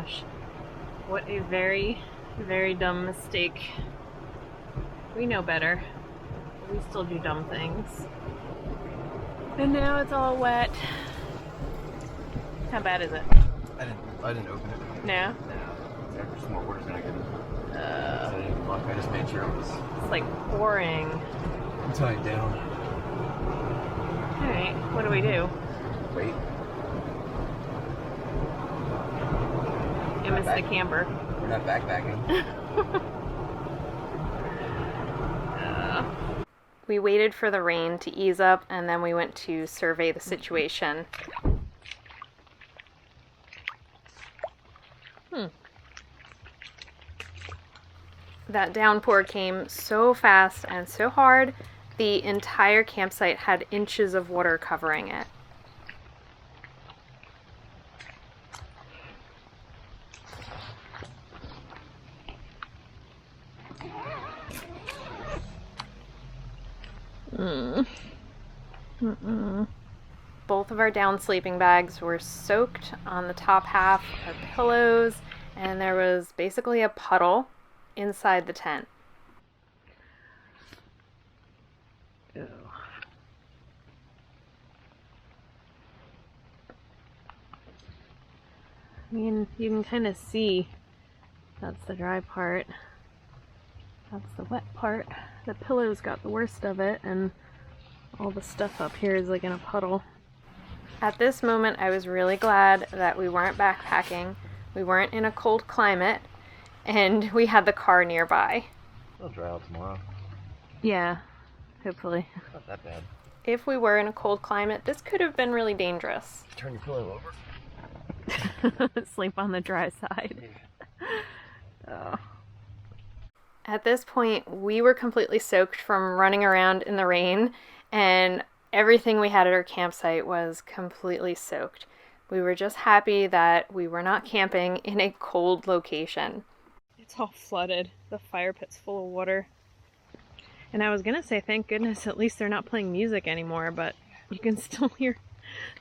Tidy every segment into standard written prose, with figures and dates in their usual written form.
gosh. What a very, very dumb mistake. We know better. We still do dumb things. And now it's all wet. How bad is it? I didn't open it. No? No. There's some more water's gonna get in. So I didn't look. I just made sure it was. It's like pouring. Tied down. Alright, what do we do? Wait. I missed the camper. We're not backpacking. We waited for the rain to ease up and then we went to survey the situation. That downpour came so fast and so hard, the entire campsite had inches of water covering it. Both of our down sleeping bags were soaked on the top half, our pillows, and there was basically a puddle inside the tent. Ew. I mean, you can kind of see that's the dry part. That's the wet part. The pillows got the worst of it, and all the stuff up here is like in a puddle. At this moment, I was really glad that we weren't backpacking, we weren't in a cold climate, and we had the car nearby. It'll dry out tomorrow. Yeah, hopefully. Not that bad. If we were in a cold climate, this could have been really dangerous. Turn your pillow over. Sleep on the dry side. Oh. At this point, we were completely soaked from running around in the rain, and everything we had at our campsite was completely soaked. We were just happy that we were not camping in a cold location. It's all flooded. The fire pit's full of water. And I was gonna say, thank goodness, at least they're not playing music anymore, but you can still hear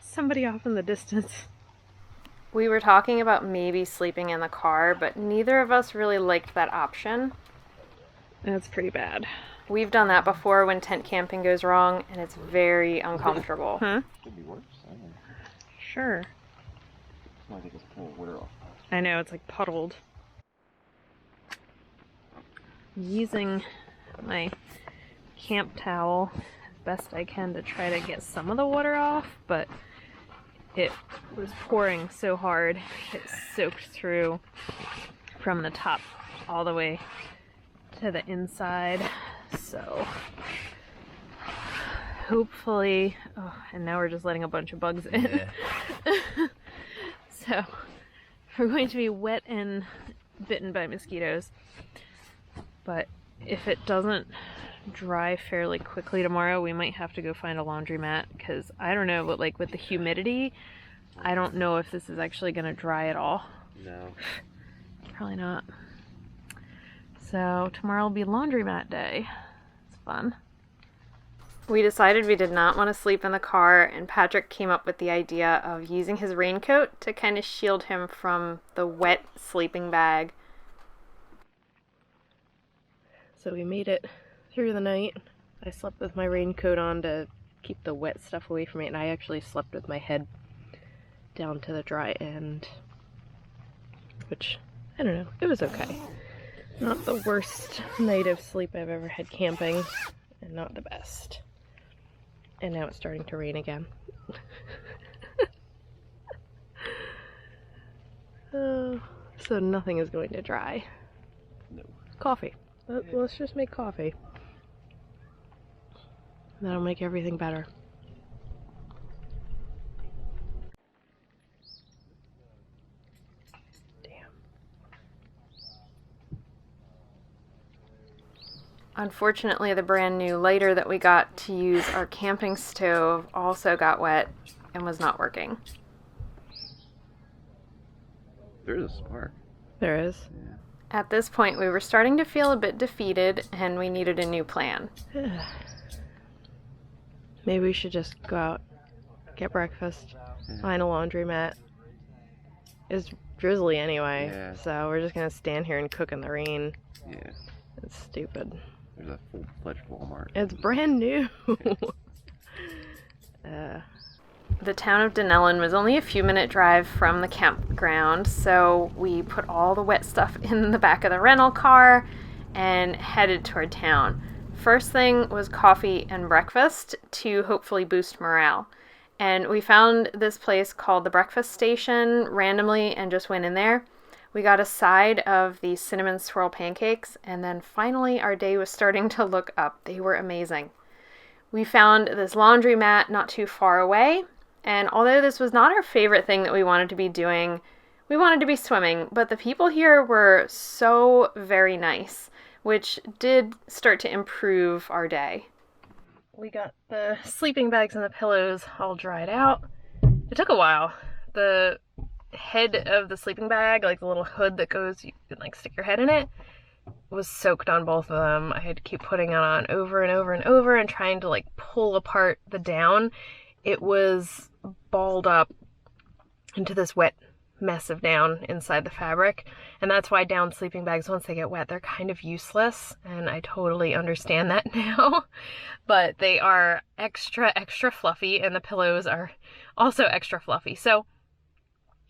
somebody off in the distance. We were talking about maybe sleeping in the car, but neither of us really liked that option. That's pretty bad. We've done that before when tent camping goes wrong, and it's very uncomfortable. Huh? Could be worse. I don't know. Sure. I think it's pull water off. I know, it's like puddled. I'm using my camp towel as best I can to try to get some of the water off, but it was pouring so hard, it soaked through from the top all the way to the inside. So hopefully, oh, and now we're just letting a bunch of bugs in. Yeah. So we're going to be wet and bitten by mosquitoes. But if it doesn't dry fairly quickly tomorrow, we might have to go find a laundromat, because I don't know, but like with the humidity, I don't know if this is actually going to dry at all. No. Probably not. So tomorrow will be laundromat day. It's fun. We decided we did not want to sleep in the car, and Patrick came up with the idea of using his raincoat to kind of shield him from the wet sleeping bag. So we made it through the night. I slept with my raincoat on to keep the wet stuff away from me, and I actually slept with my head down to the dry end, which, I don't know, it was okay. Not the worst night of sleep I've ever had camping, and not the best. And now it's starting to rain again. So nothing is going to dry. No. Coffee. Let's just make coffee. That'll make everything better. Unfortunately, the brand new lighter that we got to use our camping stove also got wet and was not working. There's a spark. There is? Yeah. At this point, we were starting to feel a bit defeated, and we needed a new plan. Maybe we should just go out, get breakfast, find a laundromat. Is drizzly anyway. Yeah. So we're just gonna stand here and cook in the rain. Yeah. It's stupid. There's a full-fledged Walmart. It's brand new. The town of Dunellen was only a few minute drive from the campground, so we put all the wet stuff in the back of the rental car and headed toward town. First thing was coffee and breakfast to hopefully boost morale. And we found this place called the Breakfast Station randomly and just went in there. We got a side of the cinnamon swirl pancakes, and then finally our day was starting to look up. They were amazing. We found this laundromat not too far away, and although this was not our favorite thing that we wanted to be doing, we wanted to be swimming, but the people here were so very nice, which did start to improve our day. We got the sleeping bags and the pillows all dried out. It took a while. The head of the sleeping bag, like the little hood that goes, you can like stick your head in it, was soaked on both of them. I had to keep putting it on over and over and over and trying to like pull apart the down. It was balled up into this wet mess of down inside the fabric, and that's why down sleeping bags, once they get wet, they're kind of useless, and I totally understand that now. But they are extra fluffy, and the pillows are also extra fluffy. So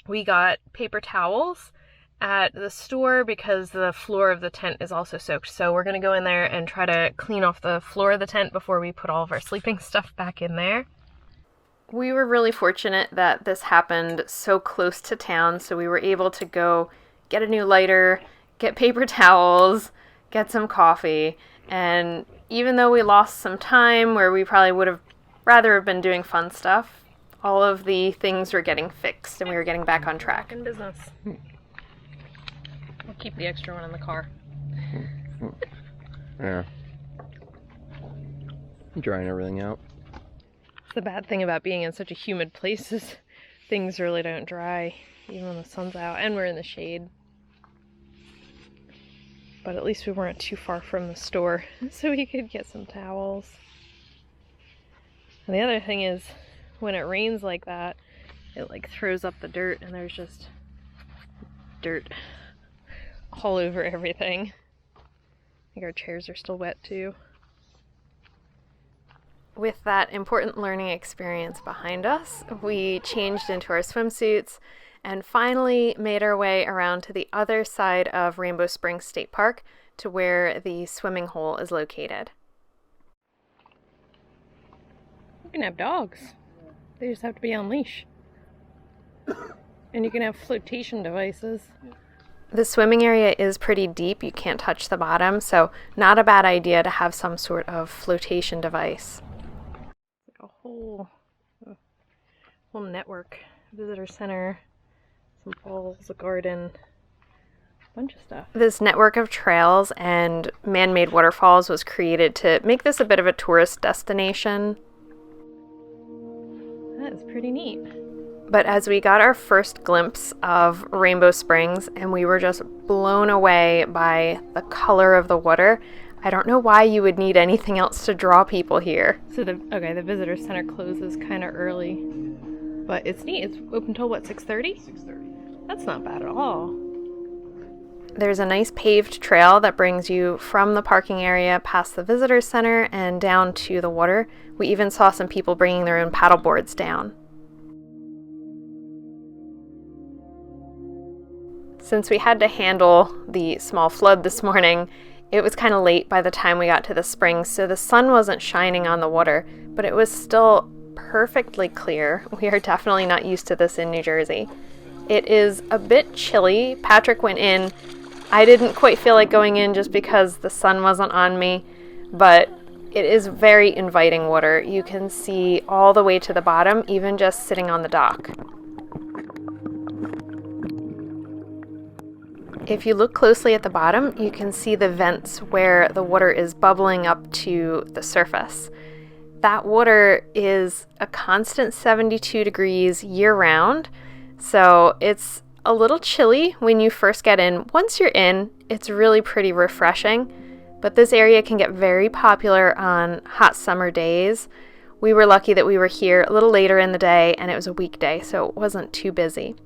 we got paper towels at the store because the floor of the tent is also soaked. So we're going to go in there and try to clean off the floor of the tent before we put all of our sleeping stuff back in there. We were really fortunate that this happened so close to town, so we were able to go get a new lighter, get paper towels, get some coffee, and even though we lost some time where we probably would have rather have been doing fun stuff, all of the things were getting fixed and we were getting back on track. In business. We'll keep the extra one in the car. Yeah. Drying everything out. The bad thing about being in such a humid place is things really don't dry, even when the sun's out, and we're in the shade. But at least we weren't too far from the store, so we could get some towels. And the other thing is, when it rains like that, it like throws up the dirt, and there's just dirt all over everything. I think our chairs are still wet too. With that important learning experience behind us, we changed into our swimsuits and finally made our way around to the other side of Rainbow Springs State Park to where the swimming hole is located. You can have dogs. They just have to be on leash. And you can have flotation devices. The swimming area is pretty deep. You can't touch the bottom, so not a bad idea to have some sort of flotation device. A whole network. Visitor center, some pools, a garden, a bunch of stuff. This network of trails and man-made waterfalls was created to make this a bit of a tourist destination. That is pretty neat. But as we got our first glimpse of Rainbow Springs and we were just blown away by the color of the water, I don't know why you would need anything else to draw people here. So the visitor center closes kind of early, but it's neat. It's open till what, 6:30? 6:30. That's not bad at all. There's a nice paved trail that brings you from the parking area past the visitor center and down to the water. We even saw some people bringing their own paddle boards down. Since we had to handle the small flood this morning, it was kind of late by the time we got to the springs, so the sun wasn't shining on the water, but it was still perfectly clear. We are definitely not used to this in New Jersey. It is a bit chilly. Patrick went in. I didn't quite feel like going in just because the sun wasn't on me, but it is very inviting water. You can see all the way to the bottom, even just sitting on the dock. If you look closely at the bottom, you can see the vents where the water is bubbling up to the surface. That water is a constant 72 degrees year-round, so it's a little chilly when you first get in. Once you're in, it's really pretty refreshing, but this area can get very popular on hot summer days. We were lucky that we were here a little later in the day, and it was a weekday, so it wasn't too busy.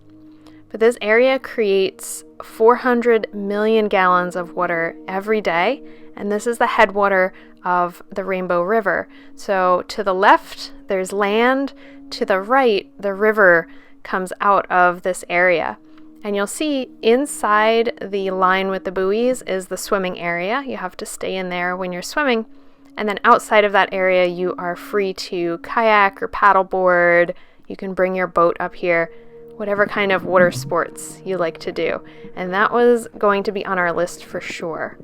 But this area creates 400 million gallons of water every day, and this is the headwater of the Rainbow River. So to the left, there's land. To the right, the river comes out of this area. And you'll see inside the line with the buoys is the swimming area. You have to stay in there when you're swimming. And then outside of that area, you are free to kayak or paddleboard. You can bring your boat up here, whatever kind of water sports you like to do. And that was going to be on our list for sure.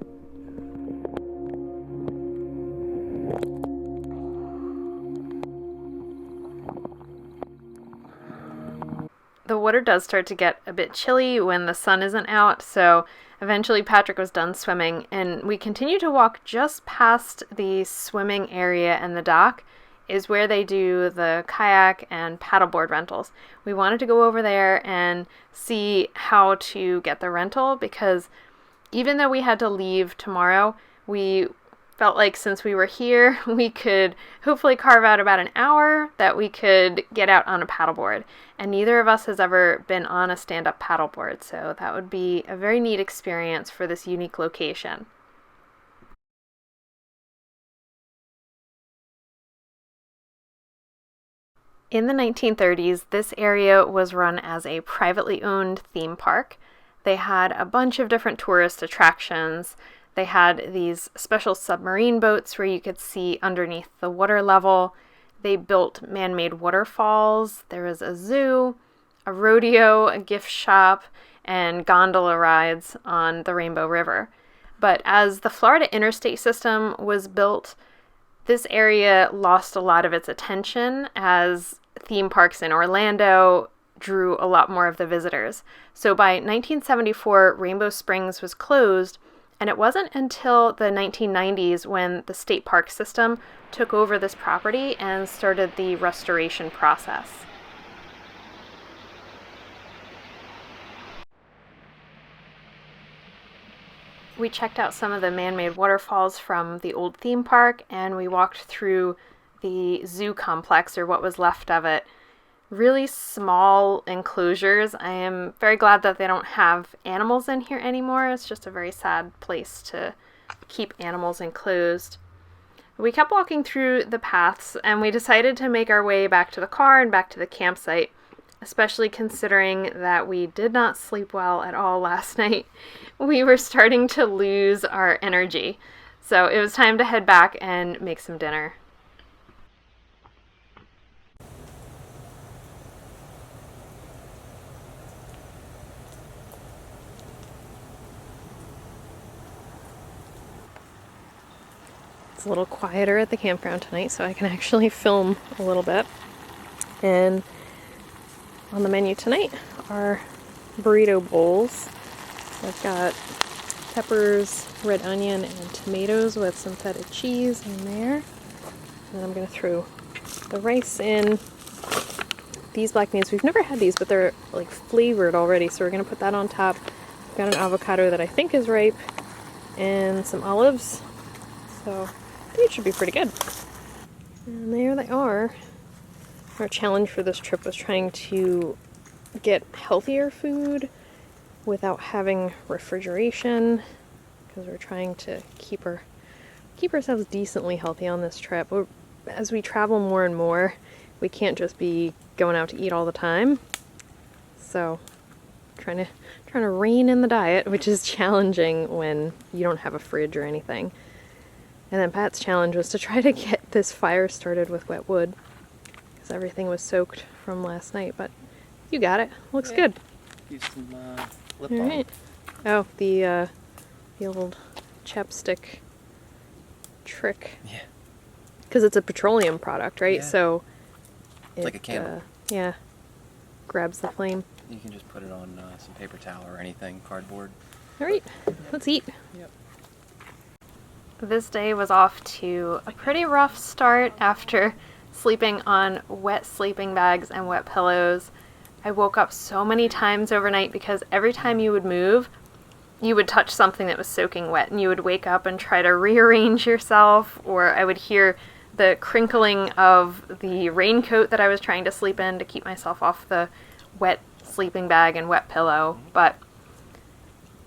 The water does start to get a bit chilly when the sun isn't out, so eventually Patrick was done swimming, and we continued to walk just past the swimming area, and the dock is where they do the kayak and paddleboard rentals. We wanted to go over there and see how to get the rental, because even though we had to leave tomorrow, we felt like since we were here, we could hopefully carve out about an hour that we could get out on a paddleboard. And neither of us has ever been on a stand-up paddleboard, so that would be a very neat experience for this unique location. In the 1930s, this area was run as a privately owned theme park. They had a bunch of different tourist attractions. They had these special submarine boats where you could see underneath the water level. They built man-made waterfalls. There was a zoo, a rodeo, a gift shop, and gondola rides on the Rainbow River. But as the Florida interstate system was built, this area lost a lot of its attention as theme parks in Orlando drew a lot more of the visitors. So by 1974, Rainbow Springs was closed, and it wasn't until the 1990s when the state park system took over this property and started the restoration process. We checked out some of the man-made waterfalls from the old theme park, and we walked through the zoo complex, or what was left of it. Really small enclosures. I am very glad that they don't have animals in here anymore. It's just a very sad place to keep animals enclosed. We kept walking through the paths, and we decided to make our way back to the car and back to the campsite, especially considering that we did not sleep well at all last night. We were starting to lose our energy, so it was time to head back and make some dinner. It's a little quieter at the campground tonight, so I can actually film a little bit. And on the menu tonight are burrito bowls. I've got peppers, red onion, and tomatoes with some feta cheese in there. And I'm going to throw the rice in. These black beans, we've never had these, but they're like flavored already, so we're going to put that on top. I've got an avocado that I think is ripe, and some olives. So I think it should be pretty good. And there they are. Our challenge for this trip was trying to get healthier food without having refrigeration, because we're trying to keep ourselves decently healthy on this trip. As we travel more and more, we can't just be going out to eat all the time. So trying to rein in the diet, which is challenging when you don't have a fridge or anything. And then Pat's challenge was to try to get this fire started with wet wood, because everything was soaked from last night. But you got it. Looks good. Use some lip All balm. right. Oh, the old chapstick trick. Yeah. Because it's a petroleum product, right? Yeah. So It's like a candle. Yeah. Grabs the flame. You can just put it on some paper towel or anything, cardboard. All right. Let's eat. Yep. This day was off to a pretty rough start after sleeping on wet sleeping bags and wet pillows. I woke up so many times overnight because every time you would move, you would touch something that was soaking wet, and you would wake up and try to rearrange yourself, or I would hear the crinkling of the raincoat that I was trying to sleep in to keep myself off the wet sleeping bag and wet pillow, but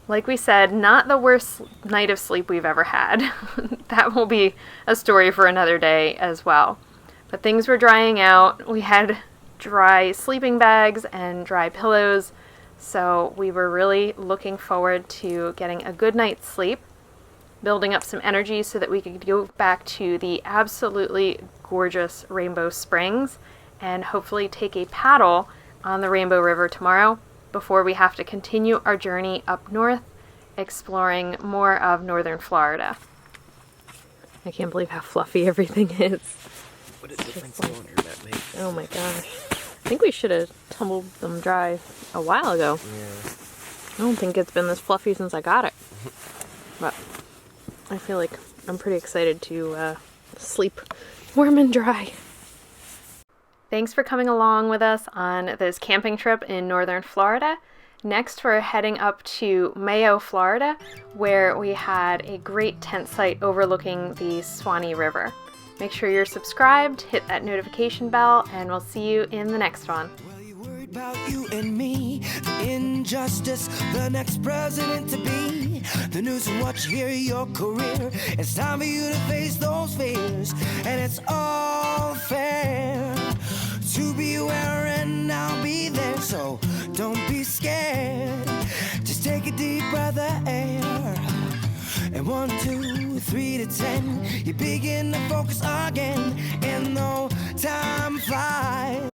like we said, not the worst night of sleep we've ever had. That will be a story for another day as well. But things were drying out. We had dry sleeping bags and dry pillows, so we were really looking forward to getting a good night's sleep, building up some energy so that we could go back to the absolutely gorgeous Rainbow Springs and hopefully take a paddle on the Rainbow River tomorrow before we have to continue our journey up north, exploring more of northern Florida. I can't believe how fluffy everything is. What a difference cylinder that makes. Oh my gosh. I think we should have tumbled them dry a while ago. Yeah. I don't think it's been this fluffy since I got it. But I feel like I'm pretty excited to sleep warm and dry. Thanks for coming along with us on this camping trip in northern Florida. Next, we're heading up to Mayo, Florida, where we had a great tent site overlooking the Swanee River. Make sure you're subscribed, hit that notification bell, and we'll see you in the next one. About you and me, the injustice, the next president to be, the news and what you hear, your career. It's time for you to face those fears, and it's all fair to be aware, and I'll be there. So don't be scared. Just take a deep breath of air. And 1, 2, 3 to 10, you begin to focus again, and no time flies.